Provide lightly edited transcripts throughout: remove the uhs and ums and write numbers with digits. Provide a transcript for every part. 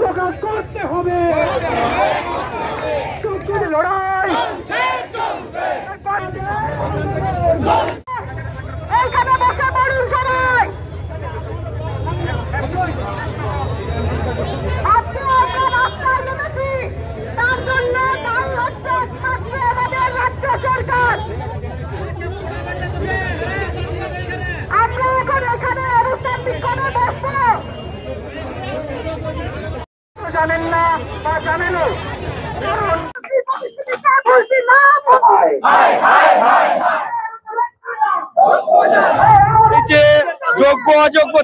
প্রকাশ করতে হবে। লড়াই এইখানে বসে পড়ুন সবাই। আজকে আমরা রাস্তায় নেমেছি তার জন্য দায়ী হচ্ছে একমাত্র আমাদের রাজ্য সরকার। আমরা এখন এখানে অবস্থান বিক্ষোভে বসবো। জানেন না বা জানেনও যোগ্য অযোগ্য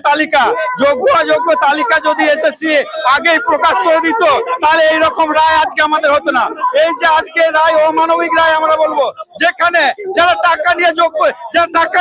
তালিকা যদি এসএসসি আগেই প্রকাশ করে দিত তাহলে এইরকম রায় আজকে আমাদের হতো না। এই যে আজকে রায় অমানবিক রায় আমরা বলবো, যেখানে যারা টাকা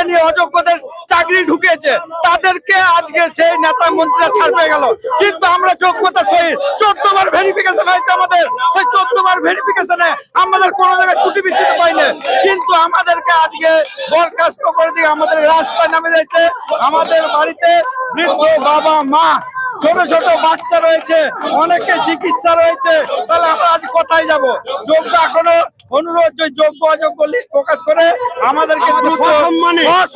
নিয়ে অযোগ্যদের চাকরি ঢুকিয়েছে তাদেরকে আজকে সেই নেতা মন্ত্রীরা ছাড় পেয়ে গেল। কিন্তু আমরা যোগ্যতা সহিত 14 বার ভেরিফিকেশন হয়েছে আমাদের, সেই 14 বার ভেরিফিকেশনে আমাদের কোনো জায়গায় ত্রুটি বিচ্যুতি পাইনি। কিন্তু আমাদেরকে আজকে বরখাস্ত করে দিয়ে আমাদের রাস্তায় নামে যাচ্ছে। আমাদের বাড়িতে বৃদ্ধ বাবা মা ছোট ছোট বাচ্চা রয়েছে, অনেকে চিকিৎসা রয়েছে, তাহলে আমরা আজ কোথায় যাব? যোগ্য এখনো অনুরোধ যোগ্য অযোগ্য লিস্ট প্রকাশ করে আমাদেরকে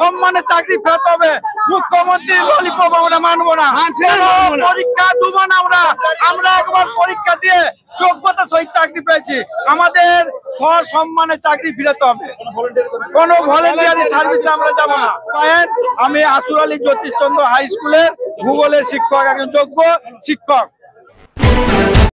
সম্মানে চাকরি ফেরাতে হবে। মুখ্যমন্ত্রী ললিপপ আমরা মানবো না, পরীক্ষা দেবো না। আমরা একবার পরীক্ষা দিয়ে যোগ্যতা সহিত চাকরি পেয়েছি, আমাদের সসম্মানে চাকরি ফিরাতে হবে। কোনো ভলেন্টিয়ারি সার্ভিসে আমরা যাবো না। আমি আসুর আলী জ্যোতিষচন্দ্র হাই স্কুলের ভূগোলের শিক্ষক, একজন যোগ্য শিক্ষক।